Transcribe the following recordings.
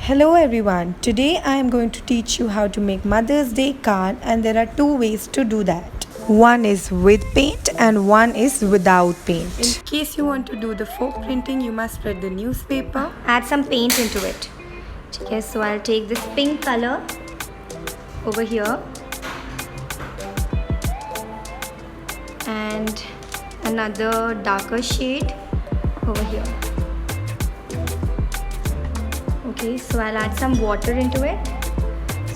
Hello everyone. Today I am going to teach you how to make Mother's Day card, and there are two ways to do that. One is with paint and one is without paint. In case you want to do the folk printing, you must spread the newspaper. Add some paint into it. Okay, so I'll take this pink color over here and another darker shade over here. Okay, so I'll add some water into it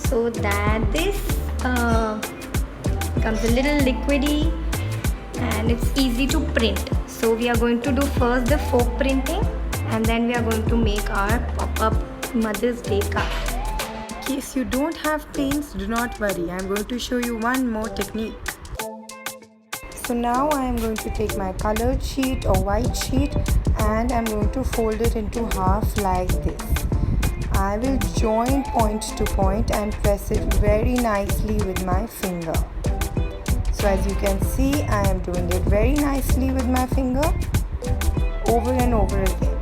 so that this becomes a little liquidy and it's easy to print. So we are going to do first the folk printing and then we are going to make our pop-up Mother's Day card. In case you don't have paints, do not worry. I am going to show you one more technique. So now I am going to take my colored sheet or white sheet and I am going to fold it into half like this. I will join point to point and press it very nicely with my finger. So as you can see, I am doing it very nicely with my finger over and over again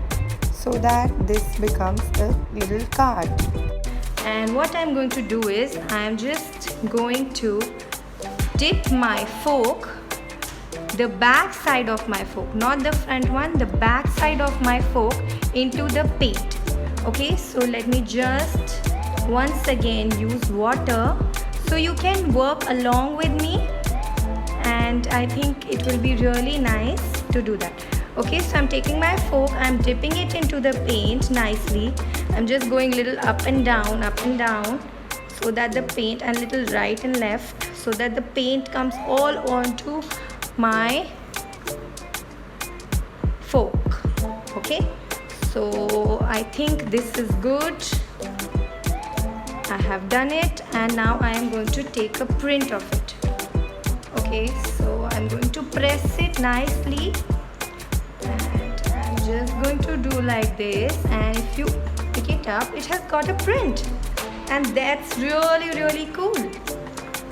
so that this becomes a little card. And what I'm going to do is I'm just going to dip my fork, the back side of my fork, not the front one, the back side of my fork into the paint. Okay, so let me just once again use water so you can work along with me, and I think it will be really nice to do that. Okay, so I'm taking my fork, I'm dipping it into the paint nicely. I'm just going little up and down so that the paint, and little right and left so that the paint comes all onto my fork. Okay, so I think this is good. I have done it and now I am going to take a print of it. Okay, so I'm going to press it nicely and I'm just going to do like this, and if you pick it up, it has got a print, and that's really cool.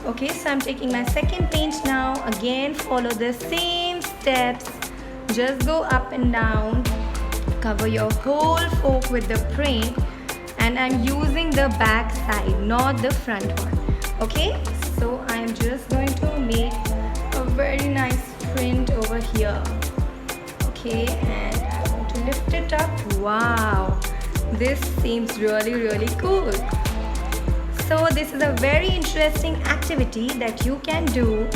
Okay, so I'm taking my second paint now. Again, follow the same steps. Just go up and down. Cover your whole fork with the print, and I'm using the back side, not the front one. Okay, so I'm just going to make a very nice print over here. Okay, and I want to lift it up. Wow, this seems really cool. So this is a very interesting activity that you can do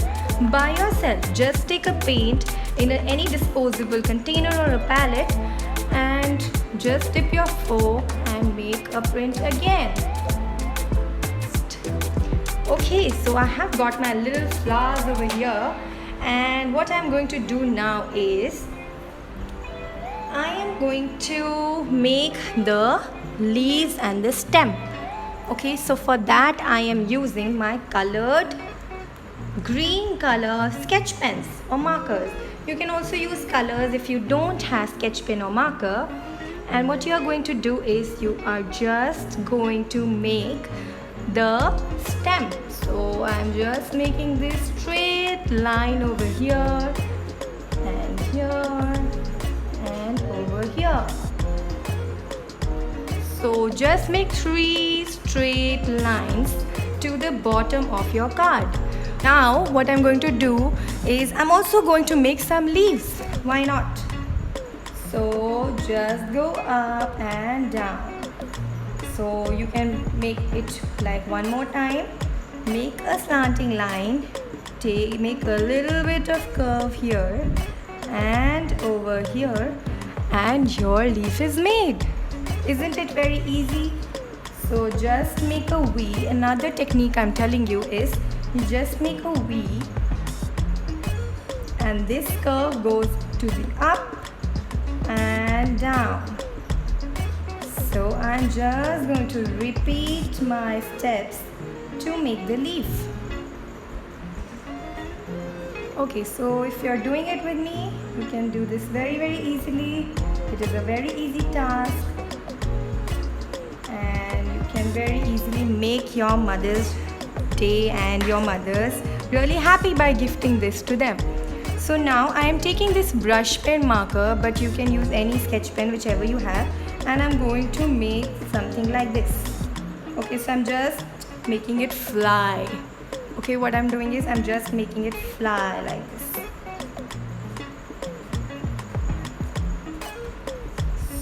by yourself. Just take a paint in any disposable container or a palette and just dip your fork and make a print again. Okay, so I have got my little flowers over here, and what I'm going to do now is I am going to make the leaves and the stem. Okay, so for that I am using my colored green color sketch pens or markers. You can also use colors if you don't have sketch pen or marker. And what you are going to do is you are just going to make the stem. So I'm just making this straight line over here and here and over here. So just make 3 straight lines to the bottom of your card. Now what I'm going to do is I'm also going to make some leaves. Why not? So just go up and down. So you can make it like one more time. Make a slanting line. Make a little bit of curve here and over here, and your leaf is made. Isn't it very easy? So just make a V. Another technique I'm telling you is you just make a V and this curve goes to the up and down. So I'm just going to repeat my steps to make the leaf. Okay, so if you're doing it with me, you can do this very easily. It is a very easy task, and you can very easily make your Mother's Day and your mothers really happy by gifting this to them. So now I am taking this brush pen marker, but you can use any sketch pen whichever you have, and I'm going to make something like this. Okay, so I'm just making it fly. Okay, what I'm doing is I'm just making it fly like this.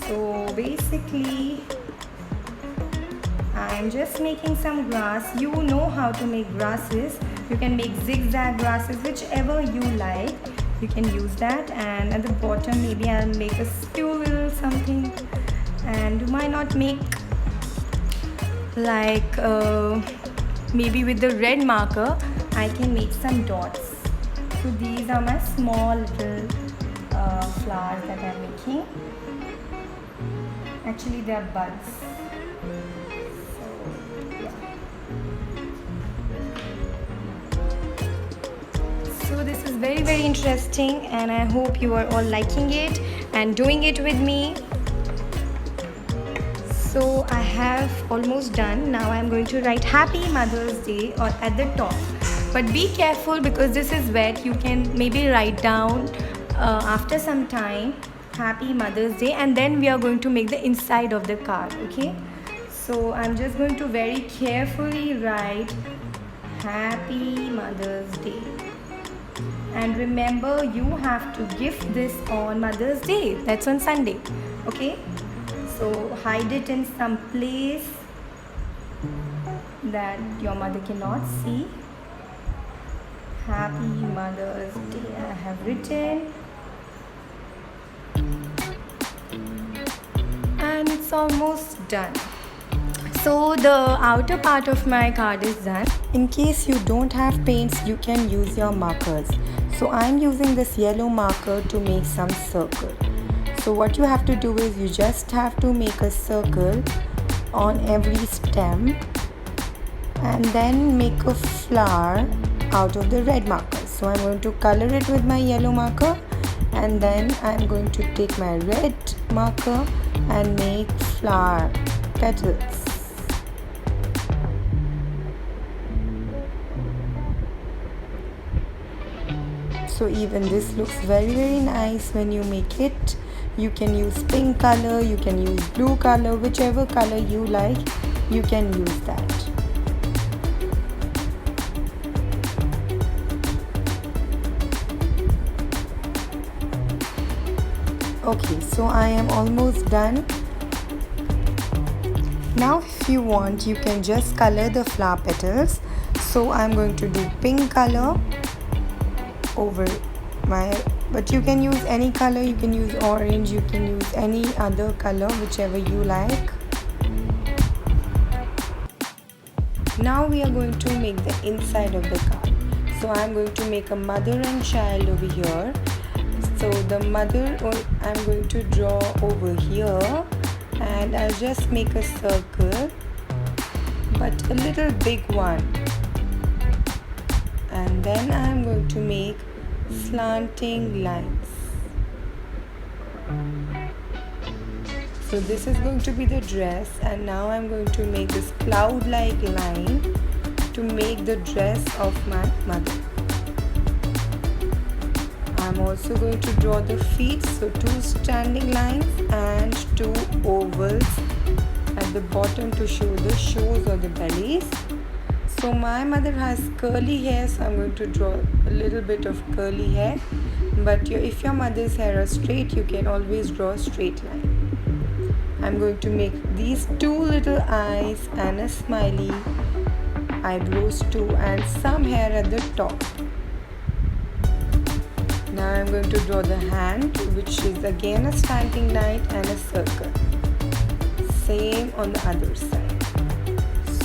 So basically I'm just making some grass. You know how to make grasses. You can make zigzag grasses, whichever you like. You can use that, and at the bottom maybe I'll make a squirrel something, and why not make like maybe with the red marker I can make some dots. So these are my small little flowers that I'm making. Actually they are buds. So this is very interesting, and I hope you are all liking it and doing it with me. So I have almost done. Now I'm going to write Happy Mother's Day or at the top, but be careful because this is wet. You can maybe write down after some time Happy Mother's Day, and then we are going to make the inside of the card. Okay, so I'm just going to very carefully write Happy Mother's Day. And remember, you have to gift this on Mother's Day. That's on Sunday. Okay? So hide it in some place that your mother cannot see. Happy Mother's Day. I have written. And it's almost done. So the outer part of my card is done. In case you don't have paints, you can use your markers. So I'm using this yellow marker to make some circle. So what you have to do is you just have to make a circle on every stem and then make a flower out of the red marker. So I'm going to color it with my yellow marker, and then I'm going to take my red marker and make flower petals. So even this looks very nice when you make it. You can use pink color, you can use blue color, whichever color you like, you can use that. Okay, so I am almost done. Now if you want, you can just color the flower petals. So I'm going to do pink color over my, but you can use any color. You can use orange, you can use any other color, whichever you like. Now we are going to make the inside of the card. So I'm going to make a mother and child over here. So the mother I'm going to draw over here, and I'll just make a circle, but a little big one. And then I'm going to make slanting lines. So this is going to be the dress, and now I'm going to make this cloud-like line to make the dress of my mother. I'm also going to draw the feet, so 2 standing lines and 2 ovals at the bottom to show the shoes or the bellies. So my mother has curly hair, so I'm going to draw a little bit of curly hair. But if your mother's hair is straight, you can always draw a straight line. I'm going to make these 2 little eyes and a smiley eyebrows too, and some hair at the top. Now I'm going to draw the hand, which is again a slanting line and a circle. Same on the other side.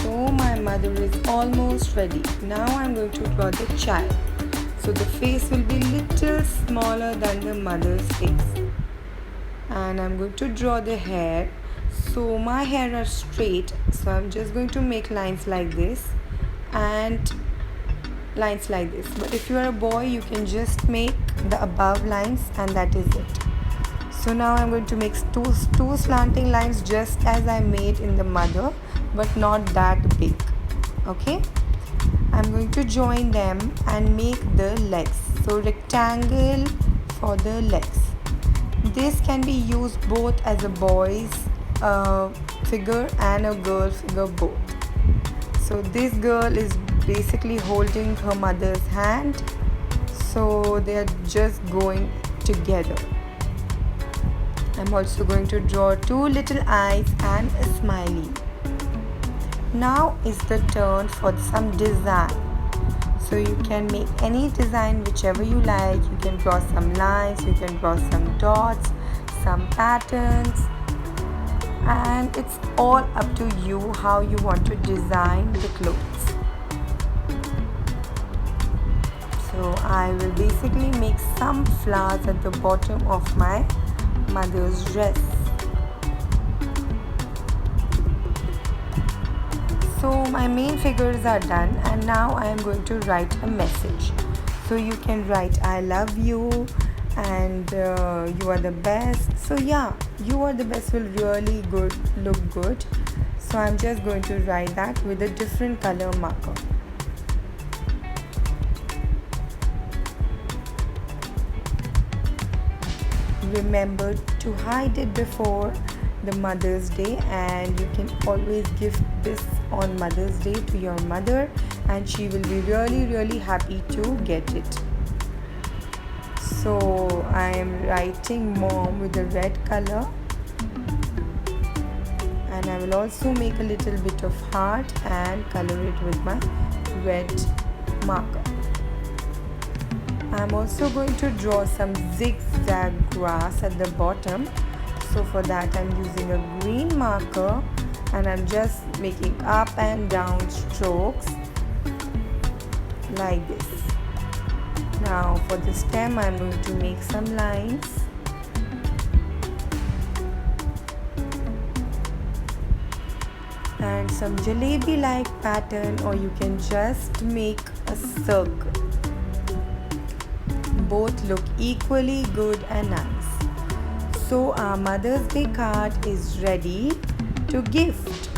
So my mother is almost ready. Now I'm going to draw the child. So the face will be little smaller than the mother's face. And I'm going to draw the hair. So my hair are straight, so I'm just going to make lines like this and lines like this. But if you are a boy, you can just make the above lines, and that is it. So now I'm going to make two slanting lines just as I made in the mother, but not that big. Okay, I'm going to join them and make the legs. So rectangle for the legs. This can be used both as a boy's figure and a girl figure both. So this girl is basically holding her mother's hand, so they are just going together. I'm also going to draw two little eyes and a smiley. Now is the turn for some design. So you can make any design whichever you like. You can draw some lines, you can draw some dots, some patterns, and it's all up to you how you want to design the clothes. So I will basically make some flowers at the bottom of my mother's dress. So my main figures are done, and now I am going to write a message. So you can write I love you and you are the best. So yeah, you are the best will really look good. So I'm just going to write that with a different color marker. Remember to hide it before the Mother's Day, and you can always gift this on Mother's Day to your mother, and she will be really happy to get it. So I am writing mom with a red color, and I will also make a little bit of heart and color it with my red marker. I'm also going to draw some zigzag grass at the bottom. So for that I'm using a green marker, and I'm just making up and down strokes like this. Now for the stem I'm going to make some lines. And some jalebi like pattern, or you can just make a circle. Both look equally good and nice. So our Mother's Day card is ready to gift.